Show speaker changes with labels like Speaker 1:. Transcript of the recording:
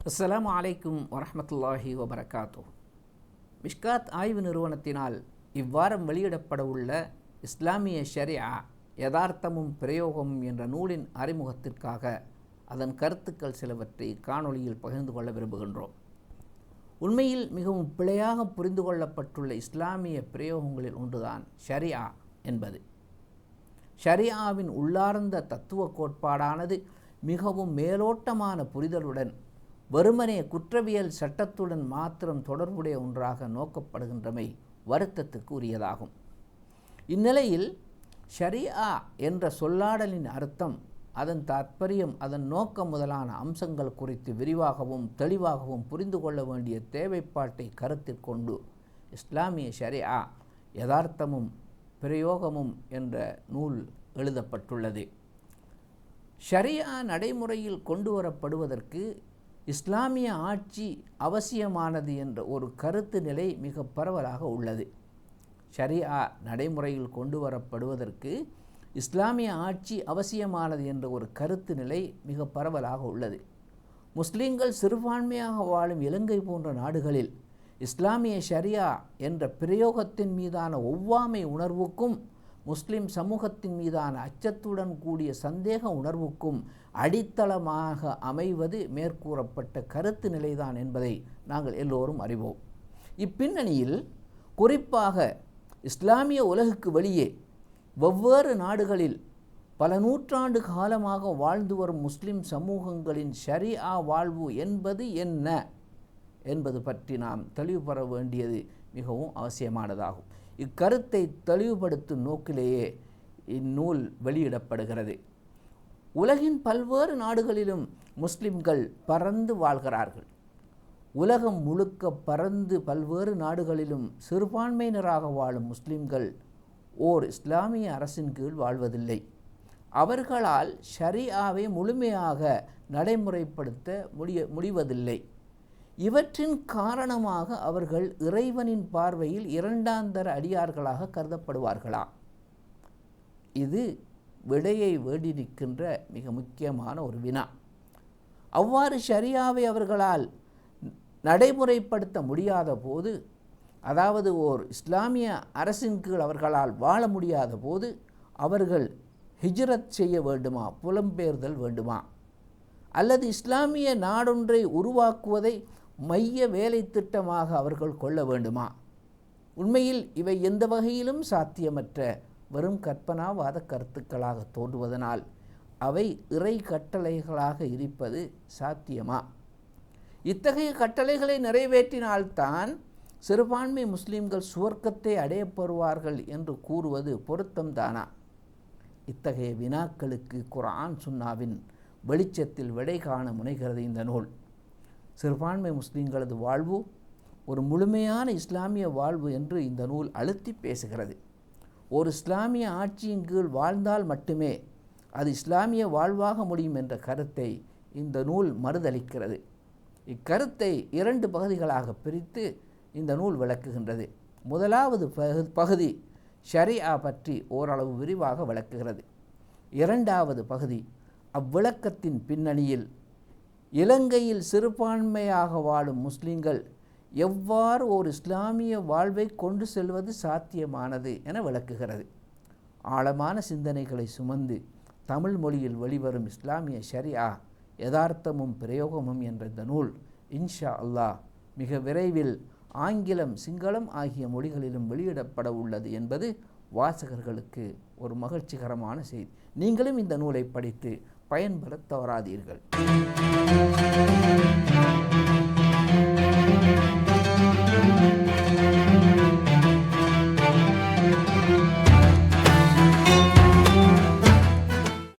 Speaker 1: அஸ்ஸலாமு அலைக்கும் வரஹ்மத்துல்லாஹி வபரகாத்து. மிஷ்காத் ஆய்வு நிறுவனத்தினால் இவ்வாரம் வெளியிடப்பட உள்ள இஸ்லாமிய ஷரியா யதார்த்தமும் பிரயோகமும் என்ற நூலின் அறிமுகத்திற்காக அதன் கருத்துக்கள் சிலவற்றை காணொளியில் பகிர்ந்து கொள்ள விரும்புகின்றோம். உண்மையில் மிகவும் பிழையாக புரிந்து கொள்ளப்பட்டுள்ள இஸ்லாமிய பிரயோகங்களில் ஒன்றுதான் ஷரியா என்பது. ஷரியாவின் உள்ளார்ந்த தத்துவ கோட்பாடானது மிகவும் மேலோட்டமான புரிதலுடன் வெறுமனே குற்றவியல் சட்டத்துடன் மாத்திரம் தொடர்புடைய ஒன்றாக நோக்கப்படுகின்றமை வருத்தத்துக்கு உரியதாகும். இந்நிலையில் ஷரியா என்ற சொல்லாடலின் அர்த்தம், அதன் தாற்பயம், அதன் நோக்கம் முதலான அம்சங்கள் குறித்து விரிவாகவும் தெளிவாகவும் புரிந்து கொள்ள வேண்டிய தேவைப்பாட்டை கருத்தில் கொண்டு இஸ்லாமிய ஷரியா யதார்த்தமும் பிரயோகமும் என்ற நூல் எழுதப்பட்டுள்ளது. ஷரியா நடைமுறையில் கொண்டு வரப்படுவதற்கு இஸ்லாமிய ஆட்சி அவசியமானது என்ற ஒரு கருத்து நிலை மிக பரவலாக உள்ளது. ஷரியா நடைமுறையில் கொண்டு வரப்படுவதற்கு இஸ்லாமிய ஆட்சி அவசியமானது என்ற ஒரு கருத்து நிலை மிக பரவலாக உள்ளது. முஸ்லிம்கள் சிறுபான்மையாக வாழும் இலங்கை போன்ற நாடுகளில் இஸ்லாமிய ஷரியா என்ற பிரயோகத்தின் மீதான ஒவ்வாமை உணர்வுக்கும் முஸ்லிம் சமூகத்தின் மீதான அச்சத்துடன் கூடிய சந்தேக உணர்வுக்கும் அடித்தளமாக அமைவது மேற்கூறப்பட்ட கருத்து நிலைதான் என்பதை நாங்கள் எல்லோரும் அறிவோம். இப்பின்னணியில் குறிப்பாக இஸ்லாமிய உலகுக்கு வெளியே வெவ்வேறு நாடுகளில் பல நூற்றாண்டு காலமாக வாழ்ந்து வரும் முஸ்லிம் சமூகங்களின் ஷரியா வாழ்வு என்பது என்ன என்பது பற்றி நாம் தெளிவு பெற வேண்டியது மிகவும் அவசியமானதாகும். இக்கருத்தை தெளிவுபடுத்தும் நோக்கிலேயே இந்நூல் வெளியிடப்படுகிறது. உலகின் பல்வேறு நாடுகளிலும் முஸ்லிம்கள் பரந்து வாழ்கிறார்கள். உலகம் முழுக்க பரந்து பல்வேறு நாடுகளிலும் சிறுபான்மையினராக வாழும் முஸ்லிம்கள் ஓர் இஸ்லாமிய அரசின் கீழ் வாழ்வதில்லை. அவர்களால் ஷரியாவை முழுமையாக நடைமுறைப்படுத்த முடிவதில்லை. இவற்றின் காரணமாக அவர்கள் இறைவனின் பார்வையில் இரண்டாந்தர அடியார்களாக கருதப்படுவார்களா? இது விடையை வேண்டி நிற்கின்ற மிக முக்கியமான ஒரு வினா. அவ்வாறு ஷரியாவை அவர்களால் நடைமுறைப்படுத்த முடியாத போது, அதாவது ஓர் இஸ்லாமிய அரசின் கீழ் அவர்களால் வாழ முடியாத போது அவர்கள் ஹிஜ்ரத் செய்ய வேண்டுமா, புலம்பெயர்தல் வேண்டுமா, அல்லது இஸ்லாமிய நாடொன்றை உருவாக்குவதை மைய வேலை திட்டமாக அவர்கள் கொள்ள வேண்டுமா? உண்மையில் இவை எந்த வகையிலும் சாத்தியமற்ற வெறும் கற்பனாவாத கருத்துக்களாக தோன்றுவதனால் அவை இறை கட்டளைகளாக இருப்பது சாத்தியமா? இத்தகைய கட்டளைகளை நிறைவேற்றினால்தான் சிறுபான்மை முஸ்லிம்கள் சுவர்க்கத்தை அடையப்பெறுவார்கள் என்று கூறுவது பொருத்தம்தானா? இத்தகைய வினாக்களுக்கு குர்ஆன் சுன்னாவின் வெளிச்சத்தில் விடை காண முனைகிறது இந்த நூல். சிறுபான்மை முஸ்லிம்களது வாழ்வு ஒரு முழுமையான இஸ்லாமிய வாழ்வு என்று இந்த நூல் அழுத்தி பேசுகிறது. ஒரு இஸ்லாமிய ஆட்சியின் கீழ் வாழ்ந்தால் மட்டுமே அது இஸ்லாமிய வாழ்வாக முடியும் என்ற கருத்தை இந்த நூல் மறுதளிக்கிறது. இக்கருத்தை இரண்டு பகுதிகளாக பிரித்து இந்த நூல் விளக்குகின்றது. முதலாவது பகுதி ஷரியா பற்றி ஓரளவு விரிவாக விளக்குகிறது. இரண்டாவது பகுதி அவ்விளக்கத்தின் பின்னணியில் இலங்கையில் சிறுபான்மையாக வாழும் முஸ்லிம்கள் எவ்வாறு ஒரு இஸ்லாமிய வாழ்வை கொண்டு செல்வது சாத்தியமானது என விளக்குகிறது. ஆழமான சிந்தனைகளை சுமந்து தமிழ் மொழியில் வெளிவரும் இஸ்லாமிய ஷரியா யதார்த்தமும் பிரயோகமும் என்ற இந்த நூல் இன்ஷா அல்லாஹ் மிக விரைவில் ஆங்கிலம், சிங்களம் ஆகிய மொழிகளிலும் வெளியிடப்பட உள்ளது என்பது வாசகர்களுக்கு ஒரு மகிழ்ச்சிகரமான செய்தி. நீங்களும் இந்த நூலை படித்து பயன்பெற தவறாதீர்கள்.